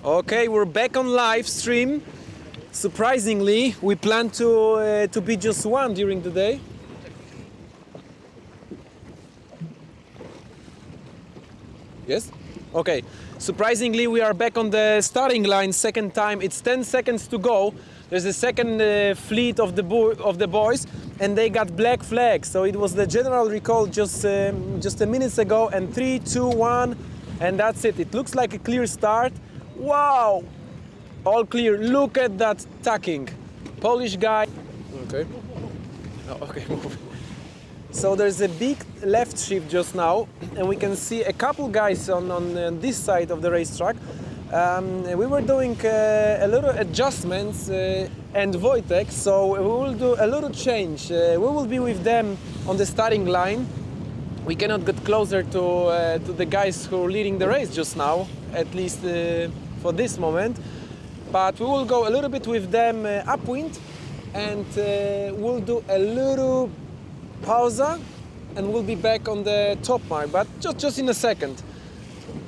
Okay, we're back on live stream. Surprisingly, we plan to be just one during the day. Yes? Okay. Surprisingly, we are back on the starting line second time. It's 10 seconds to go. There's a second fleet of the boys, and they got black flags. So it was the general recall just a minute ago, and 3, 2, 1, and that's it. It looks like a clear start. Wow! All clear. Look at that tacking. Polish guy. Okay. Oh, okay. So there's a big left shift just now, and we can see a couple guys on this side of the racetrack. We were doing a little adjustments and Wojciech, so we will do a little change. We will be with them on the starting line. We cannot get closer to the guys who are leading the race just now, at least for this moment. But we will go a little bit with them upwind, and we'll do a little pausa, and we'll be back on the top mark, but just in a second.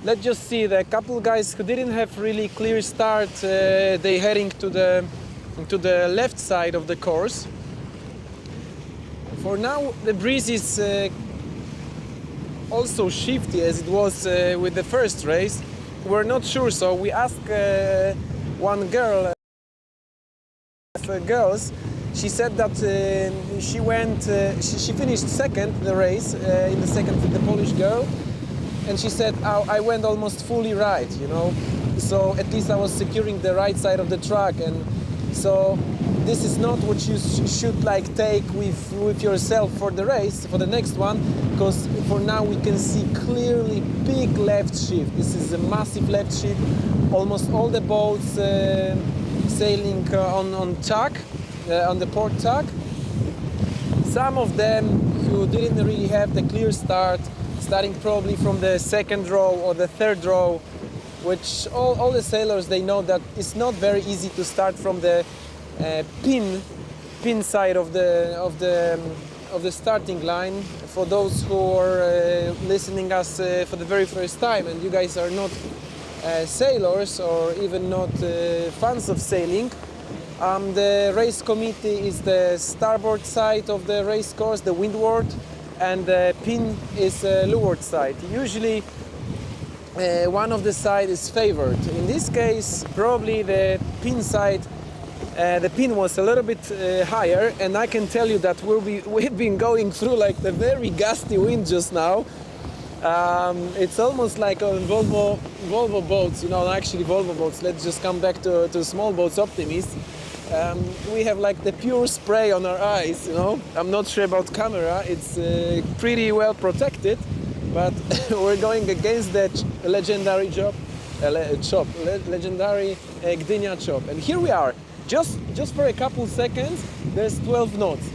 Let's just see the couple guys who didn't have really clear start. They heading to the left side of the course. For now, the breeze is also shifty as it was with the first race. We're not sure, so we asked one girl, girls. She said that she finished second the race in the second with the Polish girl, and she said, oh, I went almost fully right, you know, so at least I was securing the right side of the track. And so this is not what you should like take with yourself for the race, for the next one, because for now we can see clearly big left shift. This is a massive left shift. Almost all the boats sailing on tack. On the port tack. Some of them who didn't really have the clear start, starting probably from the second row or the third row, which all the sailors, they know that it's not very easy to start from the pin side of the starting line. For those who are listening us for the very first time, and you guys are not sailors or even not fans of sailing, the race committee is the starboard side of the race course, the windward, and the pin is leeward side. Usually one of the side is favored. In this case, probably the pin side, the pin was a little bit higher, and I can tell you that we've been going through like the very gusty wind just now. It's almost like on Volvo boats, you know, actually Volvo boats. Let's just come back to small boats, Optimist. We have like the pure spray on our eyes, you know. I'm not sure about camera, it's pretty well protected, but we're going against that legendary legendary Gdynia chop. And here we are, just for a couple seconds, there's 12 knots.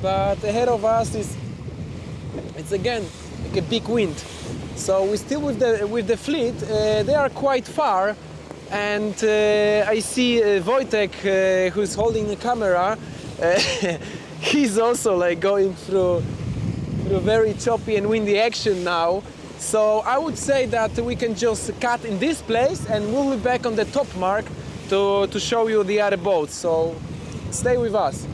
But ahead of us it's again like a big wind. So we're still with the fleet. They are quite far. And I see Wojciech, who's holding the camera. He's also like going through very choppy and windy action now. So I would say that we can just cut in this place, and we'll be back on the top mark to show you the other boats. So stay with us.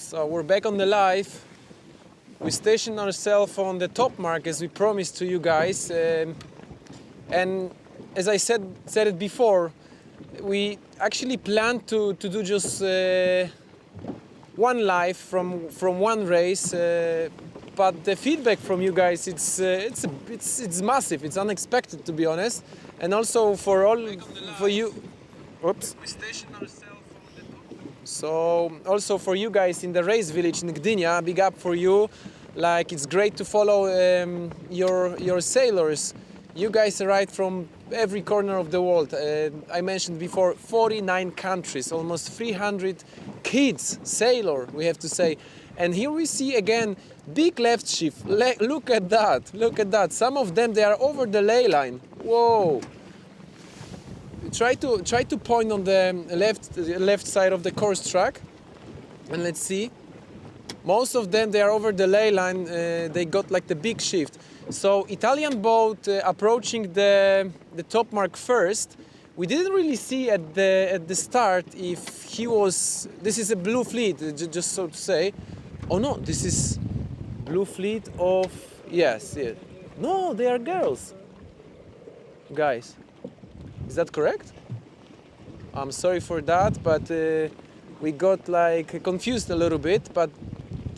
So we're back on the live. We stationed ourselves on the top mark as we promised to you guys. And as I said it before, we actually planned to do just one live from one race. But the feedback from you guys, it's massive. It's unexpected, to be honest. And also for you. Oops. We stationed ourselves on the top. So also for you guys in the race village in Gdynia, big up for you. Like, it's great to follow your sailors. You guys arrived from every corner of the world. I mentioned before, 49 countries, almost 300 kids, sailor, we have to say. And here we see again big left shift. Look at that, look at that. Some of them, they are over the ley line. Whoa. Try to point on the left side of the course track, and let's see. Most of them, they are over the ley line. They got like the big shift. So Italian boat approaching the top mark first. We didn't really see at the start if he was. This is a blue fleet, just so to say. Oh no, this is blue fleet of, yes. No, they are girls. Guys. Is that correct? I'm sorry for that, but we got like confused a little bit, but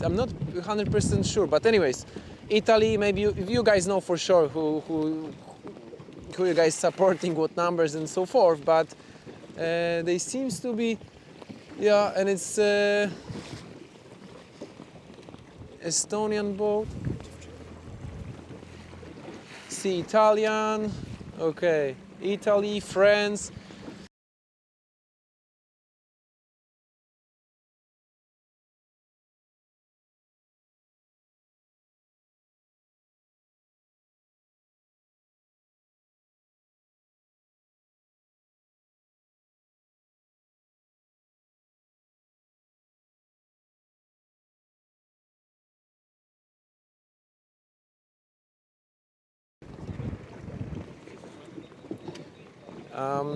I'm not 100% sure. But anyways, Italy, maybe you guys know for sure who you guys supporting, what numbers and so forth, but they seems to be, yeah, and it's Estonian boat. See, Italian, okay. Italy, France.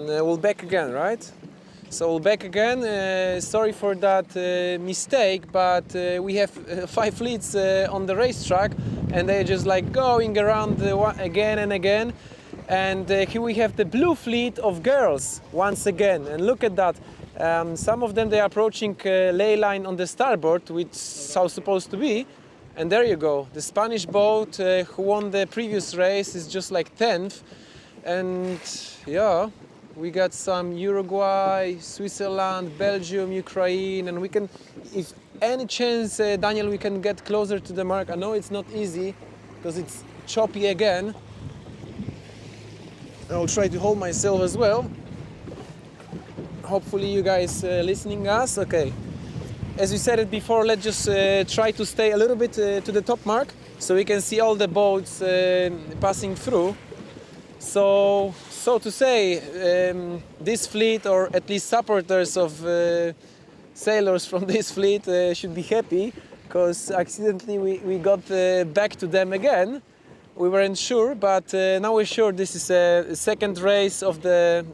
We're back again, right? So we're back again. Sorry for that mistake, but we have 5 fleets on the racetrack, and they're just like going around again and again. And here we have the blue fleet of girls once again. And look at that. Some of them, they are approaching ley line on the starboard, which is how it's supposed to be. And there you go. The Spanish boat who won the previous race is just like 10th. And yeah, we got some Uruguay, Switzerland, Belgium, Ukraine, and we can, if any chance, Daniel, we can get closer to the mark. I know it's not easy because it's choppy again. I'll try to hold myself as well. Hopefully you guys listening us. Okay. As we said it before, let's just try to stay a little bit to the top mark so we can see all the boats passing through. So to say, this fleet, or at least supporters of sailors from this fleet, should be happy, because accidentally we got back to them again. We weren't sure, but now we're sure this is a second race of the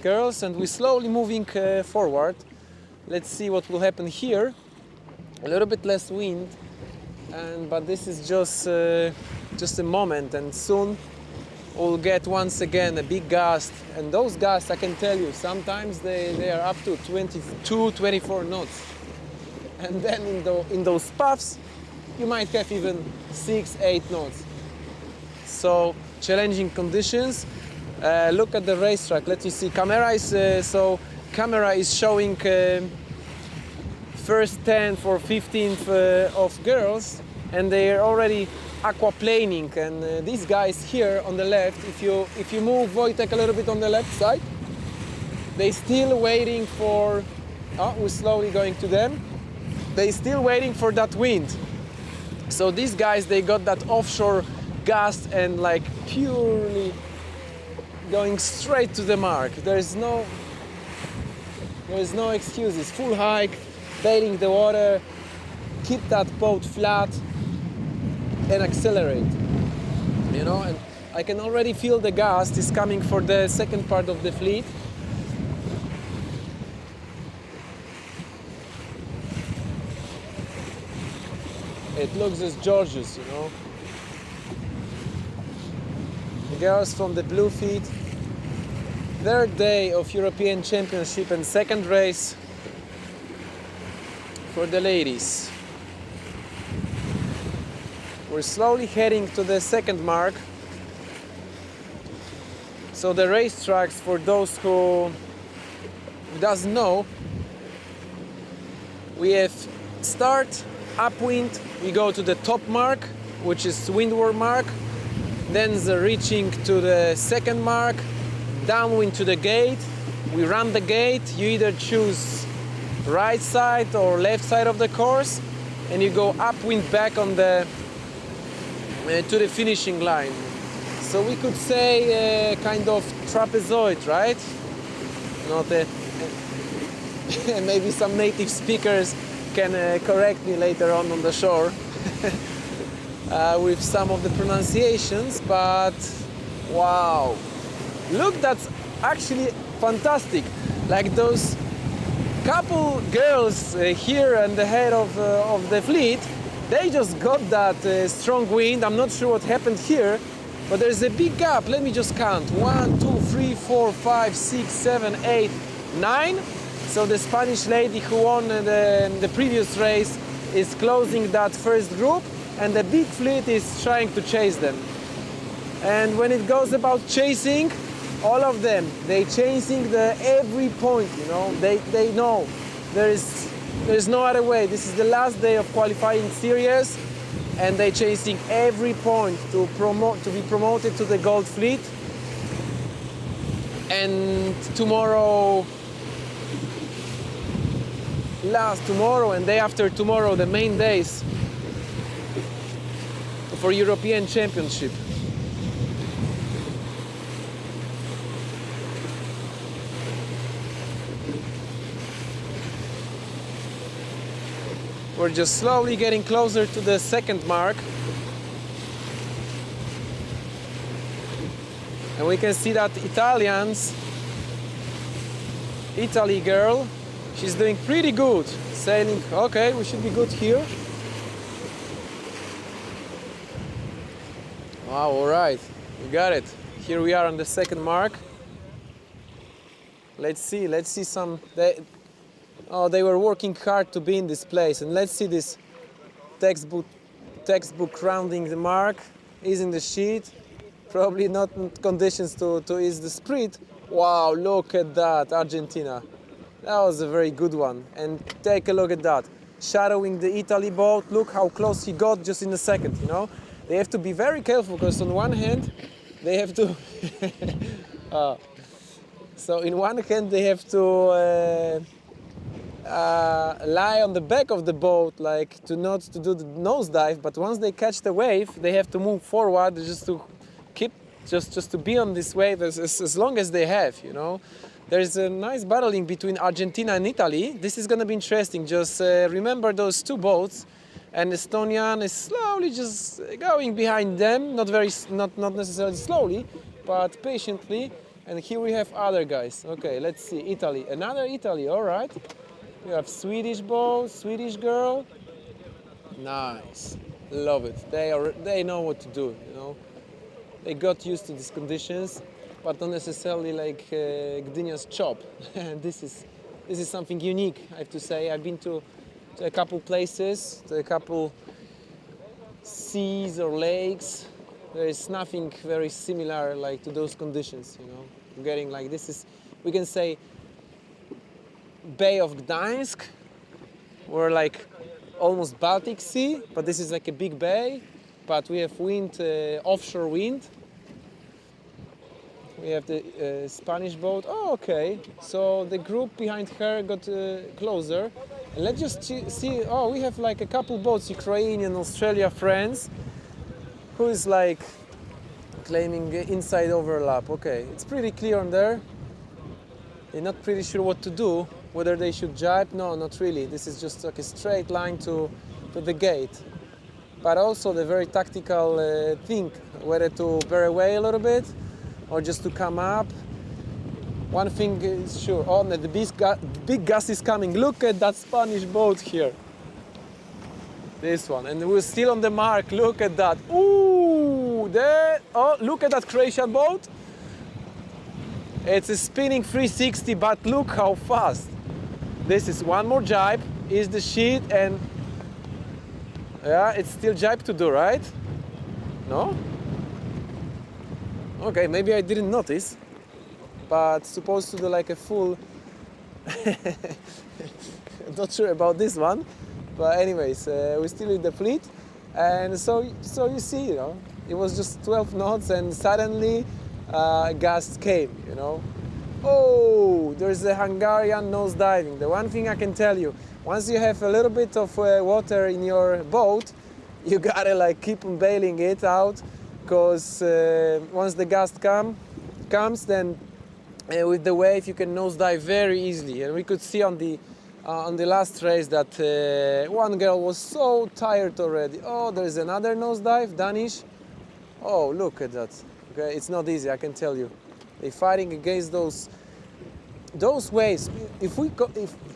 girls, and we're slowly moving forward. Let's see what will happen here. A little bit less wind, but this is just a moment, and soon we'll get once again a big gust. And those gusts, I can tell you, sometimes they are up to 22, 24 knots. And then in those puffs, you might have even 6, 8 knots. So challenging conditions. Look at the racetrack. Let me see. Camera is showing first 10th or 15th of girls, and they are already aquaplaning. And these guys here on the left, if you move Wojtek a little bit on the left side, they still waiting for. Oh, we're slowly going to them. They still waiting for that wind. So these guys, they got that offshore gust and like purely going straight to the mark. There's no excuses. Full hike, bailing the water, keep that boat flat and accelerate. You know, and I can already feel the gust is coming for the second part of the fleet. It looks just gorgeous, you know. The girls from the blue feet. Third day of European Championship and second race for the ladies. We're slowly heading to the second mark. So the racetracks, for those who doesn't know, we have start, upwind, we go to the top mark, which is windward mark, then the reaching to the second mark, downwind to the gate, we run the gate, you either choose right side or left side of the course, and you go upwind back on the to the finishing line. So we could say kind of trapezoid, right? Not a maybe some native speakers can correct me later on the shore with some of the pronunciations, but wow, look, that's actually fantastic. Like those couple girls here at the head of the fleet, they just got that strong wind. I'm not sure what happened here, but there's a big gap. Let me just count. 1, 2, 3, 4, 5, 6, 7, 8, 9. So the Spanish lady who won the previous race is closing that first group, and the big fleet is trying to chase them. And when it goes about chasing, all of them, they chasing the every point, you know. They know there's no other way. This is the last day of qualifying series, and they chasing every point to be promoted to the gold fleet. And tomorrow and day after tomorrow, the main days for European Championship. We're just slowly getting closer to the second mark. And we can see that Italy girl, she's doing pretty good. Sailing, okay, we should be good here. Wow, all right, we got it. Here we are on the second mark. Let's see some, they were working hard to be in this place. And let's see this textbook rounding the mark, easing the sheet. Probably not in conditions to ease the speed. Wow, look at that, Argentina. That was a very good one. And take a look at that. Shadowing the Italy boat. Look how close he got just in a second, you know. They have to be very careful because on one hand, they have to... so in one hand, they have to lie on the back of the boat, like to do the nosedive, but once they catch the wave, they have to move forward just to keep, just to be on this wave as long as they have, you know. There's a nice battling between Argentina and Italy. This is going to be interesting. Just remember those two boats, and Estonian is slowly just going behind them, not necessarily slowly, but patiently. And here we have other guys. Okay, let's see, Italy, another Italy, all right. We have Swedish boat, Swedish girl. Nice, love it. They know what to do, you know. They got used to these conditions, but not necessarily like Gdynia's chop. This is something unique, I have to say. I've been to a couple places, to a couple seas or lakes. There is nothing very similar like to those conditions, you know. Getting like this is, we can say, Bay of Gdańsk, or like almost Baltic Sea, but this is like a big bay. But we have wind, offshore wind. We have the Spanish boat. Oh, okay. So the group behind her got closer. And let's just see. Oh, we have like a couple boats, Ukrainian, Australia, France, who is like claiming inside overlap. Okay, it's pretty clear on there. They're not pretty sure what to do, whether they should jibe. No, not really. This is just like a straight line to the gate. But also the very tactical thing, whether to bear away a little bit or just to come up. One thing is sure, oh, the big gust is coming. Look at that Spanish boat here. This one, and we're still on the mark. Look at that. Ooh, there. Oh, look at that Croatian boat. It's a spinning 360, but look how fast. This is one more jibe, is the sheet, and yeah, it's still jibe to do, right? No? Okay, maybe I didn't notice, but supposed to do like a full. I'm not sure about this one, but anyways, we're still in the fleet, and so you see, you know, it was just 12 knots, and suddenly a gust came, you know. Oh, there's a Hungarian nose diving. The one thing I can tell you, once you have a little bit of water in your boat, you gotta like keep on bailing it out, because once the gust comes, then with the wave you can nose dive very easily. And we could see on the last race that one girl was so tired already. Oh, there's another nose dive, Danish. Oh, look at that. Okay, it's not easy, I can tell you. They're fighting against those waves. If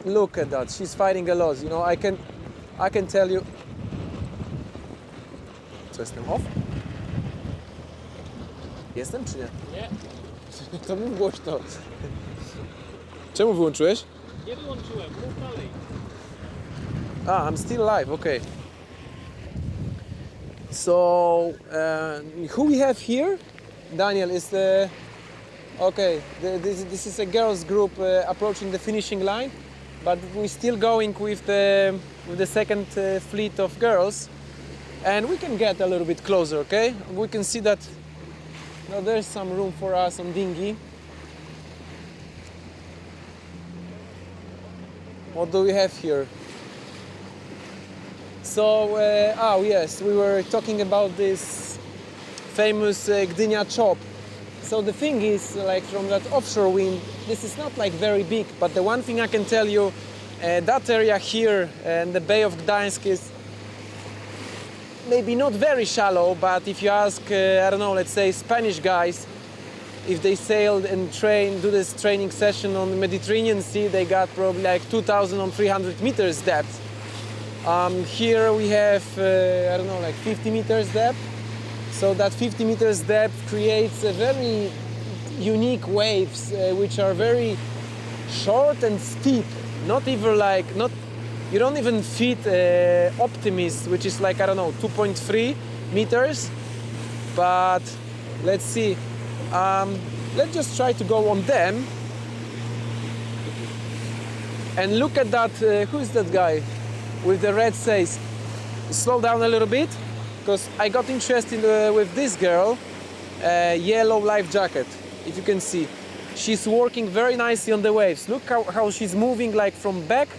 look at that, she's fighting a lot. You know, I can tell you. Co, jestem off? Jestem czy nie? Nie. To mów głośno. Czemu wyłączyłeś? Nie wyłączyłem, mów dalej. I'm still live, okay. So, who we have here? Daniel is the... Okay, this is a girls group approaching the finishing line, but we're still going with the second fleet of girls, and we can get a little bit closer, okay? We can see that there's some room for us on dinghy. What do we have here? So, oh yes, we were talking about this famous Gdynia chop. So the thing is, like from that offshore wind, this is not like very big, but the one thing I can tell you, that area here in the Bay of Gdańsk is maybe not very shallow, but if you ask, I don't know, let's say Spanish guys, if they sailed and do this training session on the Mediterranean Sea, they got probably like 2,300 meters depth. Here we have, I don't know, like 50 meters depth. So that 50 meters depth creates a very unique waves, which are very short and steep. Not even like, you don't even fit Optimist, which is like, I don't know, 2.3 meters. But let's see. Let's just try to go on them. And look at that, who is that guy with the red sails? Slow down a little bit, because I got interested with this girl, yellow life jacket, if you can see. She's working very nicely on the waves. Look how she's moving like from back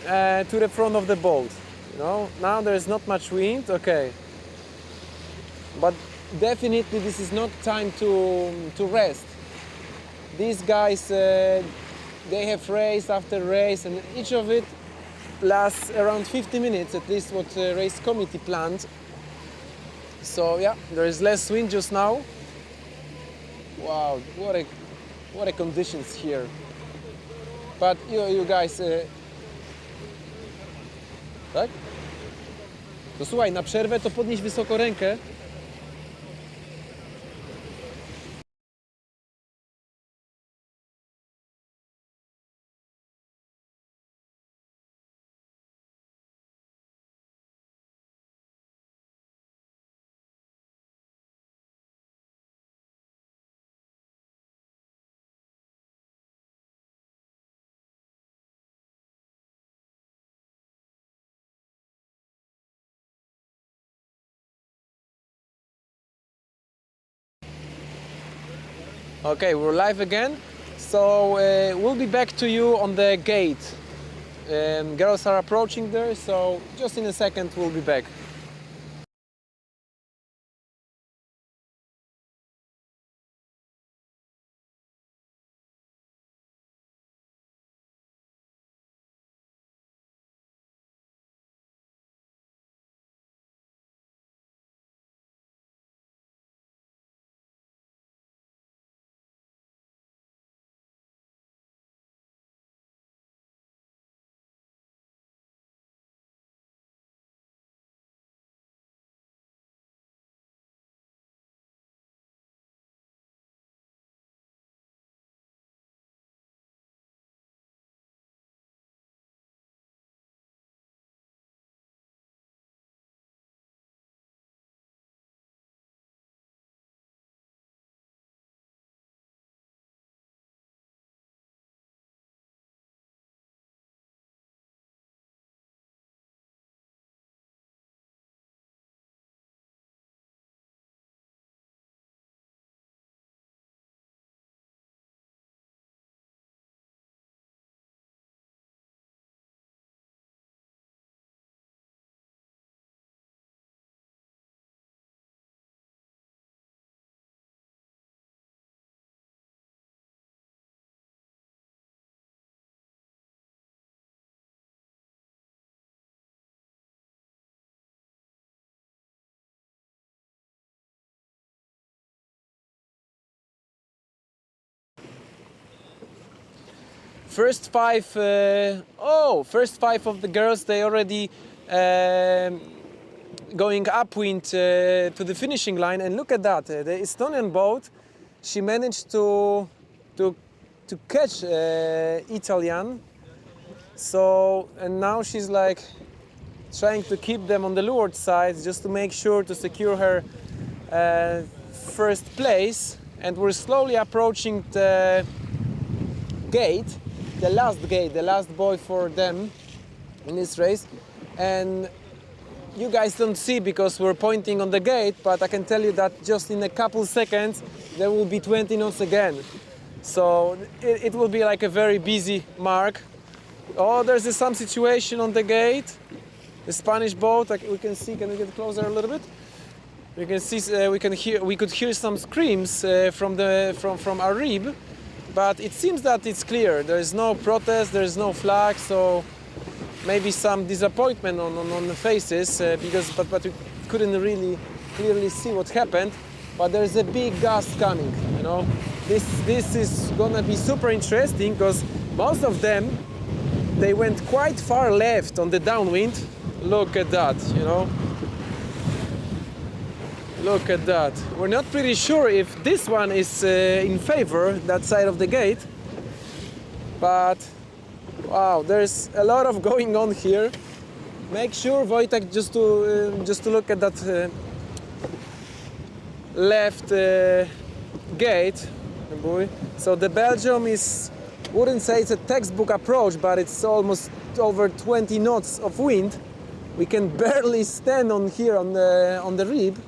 to the front of the boat. You know, now there's not much wind, okay. But definitely this is not time to rest. These guys, they have race after race, and each of it lasts around 50 minutes, at least what the race committee planned. So yeah, there is less wind just now. Wow, what a conditions here. But you guys, tak? To słuchaj, na przerwę to podnieś wysoko rękę. Okay, we're live again. So we'll be back to you on the gate. Girls are approaching there, so just in a second we'll be back. first five of the girls, they already going upwind to the finishing line. And look at that, the Estonian boat, she managed to catch Italian. So, and now she's like trying to keep them on the leeward side just to make sure to secure her first place. And we're slowly approaching the gate, the last buoy for them in this race. And you guys don't see because we're pointing on the gate, but I can tell you that just in a couple seconds there will be 20 knots again. So it will be like a very busy mark. Oh, there's some situation on the gate. The Spanish boat, like we can see. Can we get closer a little bit? We can see. We could hear some screams from our rib, but it seems that it's clear. There is no protest. There is no flag. So maybe some disappointment on the faces but we couldn't really clearly see what happened. But there's a big gust coming. You know, this is gonna be super interesting because most of them, they went quite far left on the downwind. Look at that, you know. Look at that. We're not pretty sure if this one is in favor, that side of the gate. But wow, there's a lot of going on here. Make sure, Wojtek, just to look at that left gate. So the Belgium is, wouldn't say it's a textbook approach, but it's almost over 20 knots of wind. We can barely stand on here on the rib.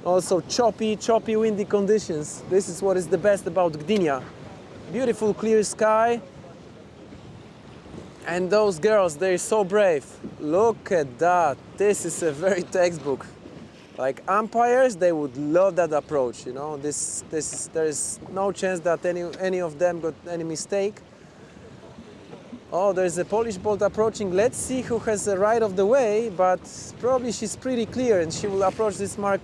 Also choppy windy conditions. This is what is the best about Gdynia. Beautiful clear sky. And those girls, they're so brave. Look at that. This is a very textbook. Like umpires, they would love that approach, you know. There's no chance that any of them got any mistake. Oh, there's a Polish boat approaching. Let's see who has the right of the way, but probably she's pretty clear and she will approach this mark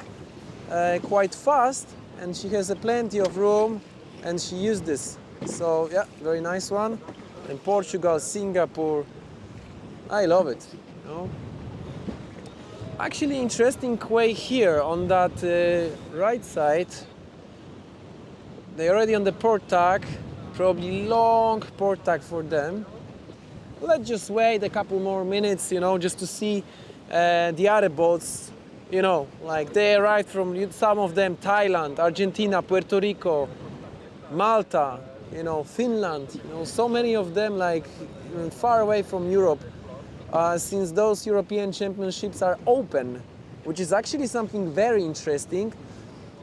quite fast, and she has plenty of room and she used this. So yeah, very nice one. And Portugal, Singapore, I love it, you know. Actually interesting way here on that right side. They're already on the port tack, probably long port tack for them. Let's just wait a couple more minutes, you know, just to see the other boats, you know, like they arrived from, some of them, Thailand, Argentina, Puerto Rico, Malta, you know, Finland, you know, so many of them like far away from Europe. Since those European Championships are open, which is actually something very interesting,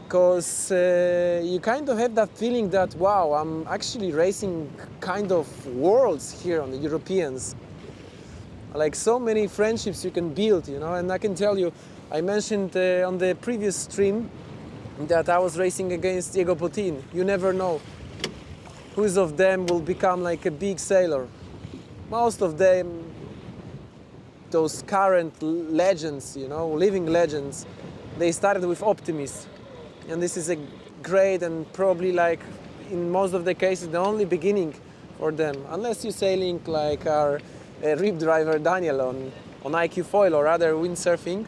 because you kind of have that feeling that, wow, I'm actually racing kind of worlds here on the Europeans. Like so many friendships you can build, you know, and I can tell you, I mentioned on the previous stream that I was racing against Diego Botin. You never know whose of them will become like a big sailor. Most of them, those current legends, you know, living legends, they started with Optimist. And this is a great and probably like in most of the cases the only beginning for them, unless you're sailing like our rib driver Daniel on IQ foil or other windsurfing.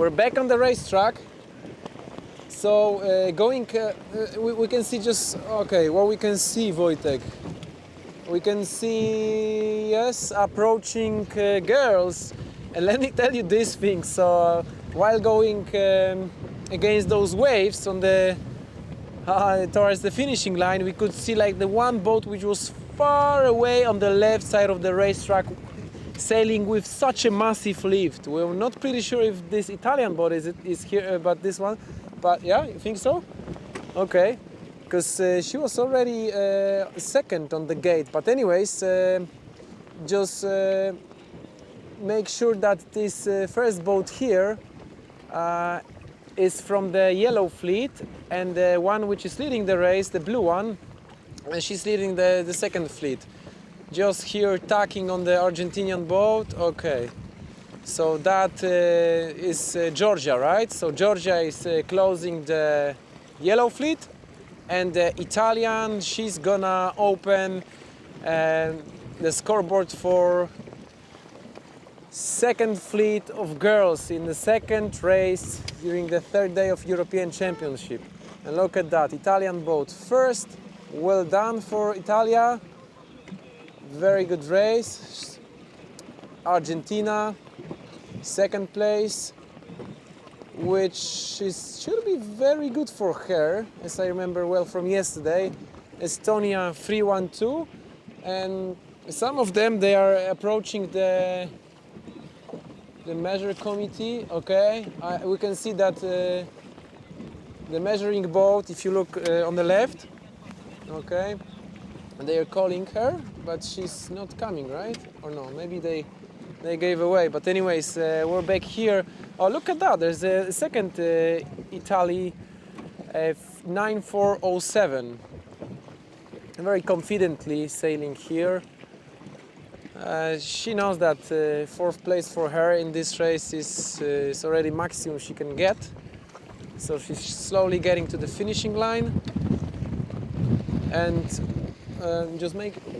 we're back on the racetrack. So we can see just, okay, what we can see, Wojtek. We can see, yes, approaching girls. And let me tell you this thing, so while going against those waves on the towards the finishing line, we could see like the one boat which was far away on the left side of the racetrack, sailing with such a massive lift. We're not pretty sure if this Italian boat is here, but this one. But yeah, you think so? Okay, because she was already second on the gate. But anyways, just make sure that this first boat here is from the yellow fleet, and the one which is leading the race, the blue one, and she's leading the second fleet. Just here tacking on the Argentinian boat. Okay. So that is Georgia, right? So Georgia is closing the yellow fleet, and the Italian, she's gonna open the scoreboard for second fleet of girls in the second race during the third day of European Championship. And look at that, Italian boat first. Well done for Italia. Very good race. Argentina, second place, which should be very good for her, as I remember well from yesterday. Estonia 3-1-2, and some of them, they are approaching the measure committee. Okay, we can see that the measuring boat, if you look on the left, okay, and they are calling her, but she's not coming, right? Or no, maybe they gave away. But anyways, we're back here. Oh, look at that, there's a second Italy 9407, very confidently sailing here. She knows that fourth place for her in this race is already maximum she can get. So she's slowly getting to the finishing line, and just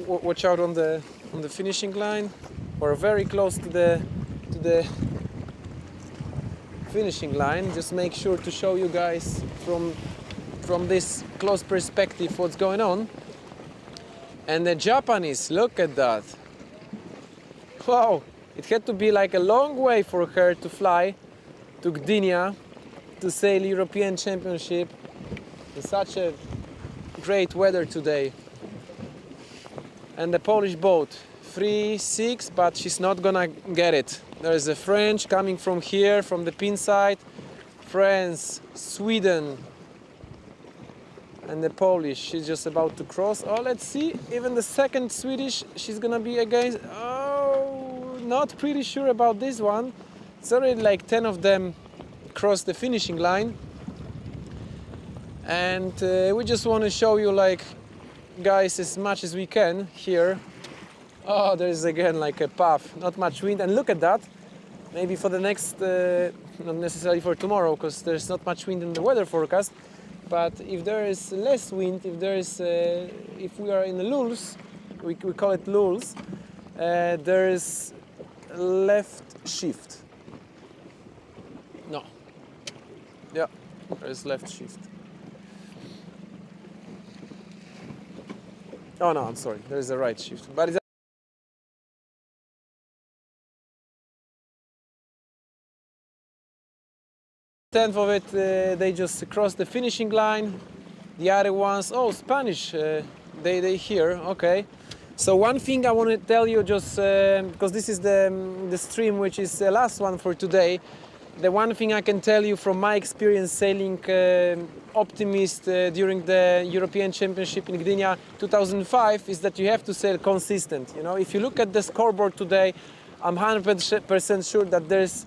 watch out on the finishing line. We're very close to the finishing line. Just make sure to show you guys from this close perspective what's going on. And the Japanese, look at that. Wow, it had to be like a long way for her to fly to Gdynia to sail European Championship in such a great weather today. And the Polish boat, 3-6, but she's not gonna get it. There's a French coming from here, from the pin side, France, Sweden, and the Polish. She's just about to cross. Oh, let's see, even the second Swedish, she's gonna be against. Oh, not pretty sure about this one. It's already like 10 of them crossed the finishing line. And we just want to show you, like, guys, as much as we can here. Oh, there's again like a puff, not much wind, and look at that. Maybe for the next, not necessarily for tomorrow, because there's not much wind in the weather forecast. But if there is less wind, if we are in the lulls, we call it lulls, there is left shift. No. Yeah, there is left shift. Oh no, I'm sorry, there is a right shift. But it's 10th of it, they just crossed the finishing line. The other ones, oh, Spanish, they here, okay. So one thing I want to tell you, just because this is the stream which is the last one for today. The one thing I can tell you from my experience sailing Optimist during the European Championship in Gdynia 2005 is that you have to sail consistent. You know, if you look at the scoreboard today, I'm 100% sure that there's,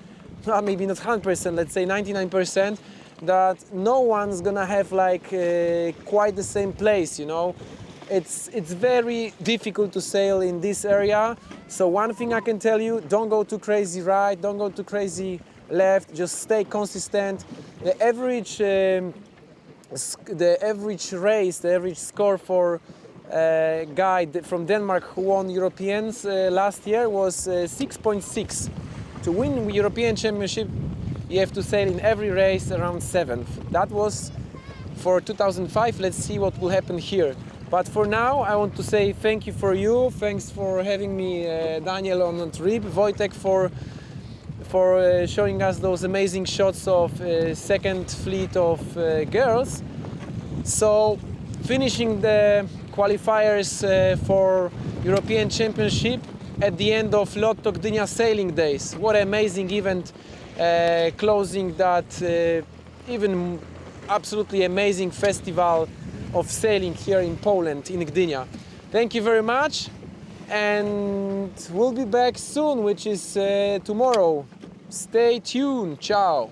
maybe not 100%, let's say 99%, that no one's gonna have like quite the same place, you know. It's very difficult to sail in this area. So one thing I can tell you, don't go too crazy right, don't go too crazy left, just stay consistent. The average race, the average score for a guy from Denmark who won Europeans last year was 6.6. To win European Championship, you have to sail in every race around 7th. That was for 2005. Let's see what will happen here. But for now, I want to say thank you for you. Thanks for having me, Daniel, on the trip. Wojtek for showing us those amazing shots of second fleet of girls. So, finishing the qualifiers for European Championship at the end of LOTTO Gdynia sailing days. What an amazing event, closing that even absolutely amazing festival of sailing here in Poland, in Gdynia. Thank you very much, and we'll be back soon, which is tomorrow. Stay tuned. Ciao.